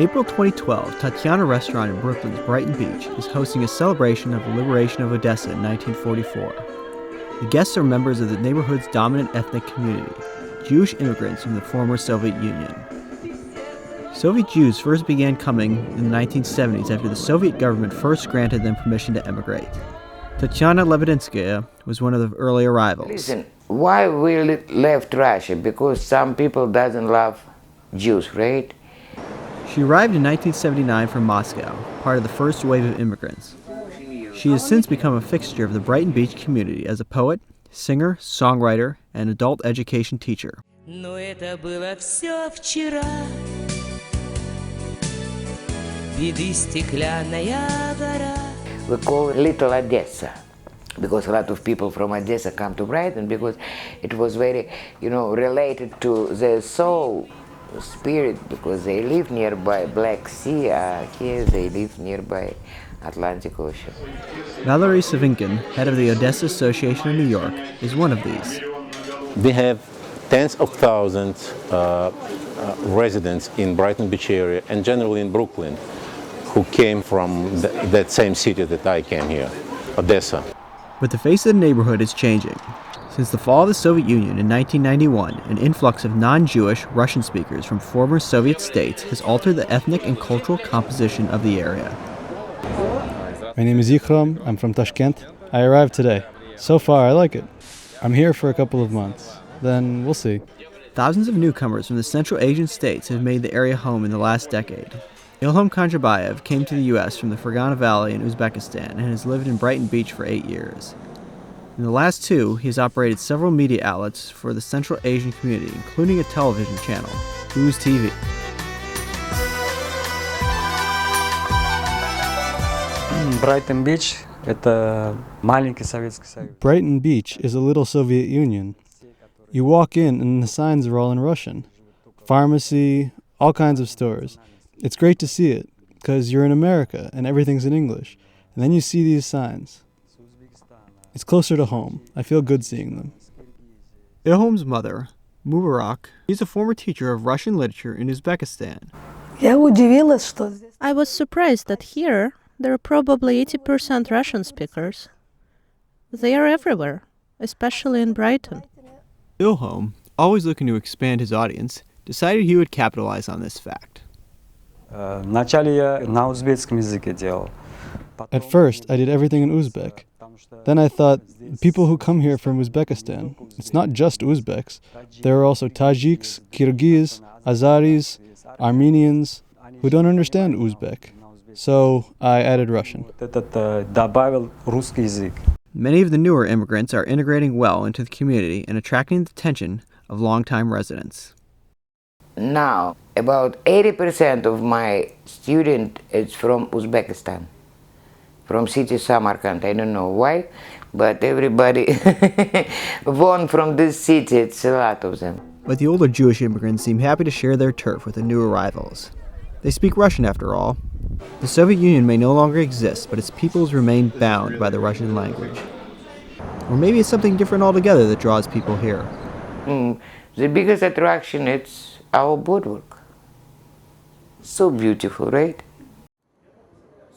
April 2012, Tatiana Restaurant in Brooklyn's Brighton Beach is hosting a celebration of the liberation of Odessa in 1944. The guests are members of the neighborhood's dominant ethnic community, Jewish immigrants from the former Soviet Union. Soviet Jews first began coming in the 1970s after the Soviet government first granted them permission to emigrate. Tatiana Lebedinskaya was one of the early arrivals. Listen, why we left Russia? Because some people doesn't love Jews, right? She arrived in 1979 from Moscow, part of the first wave of immigrants. She has since become a fixture of the Brighton Beach community as a poet, singer, songwriter, and adult education teacher. We call it Little Odessa, because a lot of people from Odessa come to Brighton because it was very, related to their soul spirit, because they live nearby Black Sea. Here they live nearby Atlantic Ocean. Valerie Savinkin, head of the Odessa Association of New York, is one of these. We have tens of thousands residents in Brighton Beach area and generally in Brooklyn who came from that same city that I came here, Odessa. But the face of the neighborhood is changing. Since the fall of the Soviet Union in 1991, an influx of non-Jewish Russian speakers from former Soviet states has altered the ethnic and cultural composition of the area. My name is Yichram. I'm from Tashkent. I arrived today. So far, I like it. I'm here for a couple of months. Then we'll see. Thousands of newcomers from the Central Asian states have made the area home in the last decade. Ilham Kanjabayev came to the U.S. from the Fergana Valley in Uzbekistan and has lived in Brighton Beach for 8 years. In the last 2, he has operated several media outlets for the Central Asian community, including a television channel, Uz TV. Brighton Beach – это маленький Советский Союз. Brighton Beach is a little Soviet Union. You walk in and the signs are all in Russian. Pharmacy, all kinds of stores. It's great to see it, because you're in America and everything's in English. And then you see these signs. It's closer to home. I feel good seeing them. Ilham's mother, Mubarak, is a former teacher of Russian literature in Uzbekistan. I was surprised that here there are probably 80% Russian speakers. They are everywhere, especially in Brighton. Ilham, always looking to expand his audience, decided he would capitalize on this fact. Вначале я на узбекском языке делал. At first, I did everything in Uzbek. Then I thought, people who come here from Uzbekistan, it's not just Uzbeks. There are also Tajiks, Kyrgyz, Azaris, Armenians, who don't understand Uzbek. So I added Russian. Добавил русский язык. Many of the newer immigrants are integrating well into the community and attracting the attention of longtime residents. Now, about 80% of my student is from Uzbekistan, from city Samarkand. I don't know why, but everybody born from this city, it's a lot of them. But the older Jewish immigrants seem happy to share their turf with the new arrivals. They speak Russian after all. The Soviet Union may no longer exist, but its peoples remain bound by the Russian language. Or maybe it's something different altogether that draws people here. The biggest attraction is our boardwalk. So beautiful, right?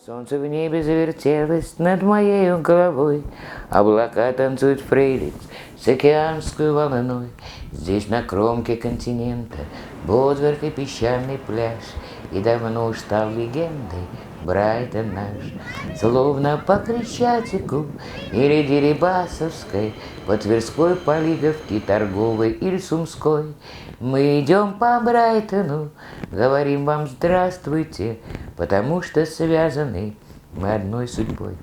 Солнце в небе завертелось над моей головой, облака танцуют фрейлиц с океанской волной. Здесь на кромке континента Бодверк и песчаный пляж, и давно уж стал легендой Брайтон наш. Словно по Крещатику или Дерибасовской, по Тверской, по Лиговке, Торговой или Сумской. Мы идем по Брайтону, говорим вам здравствуйте, потому что связаны мы одной судьбой.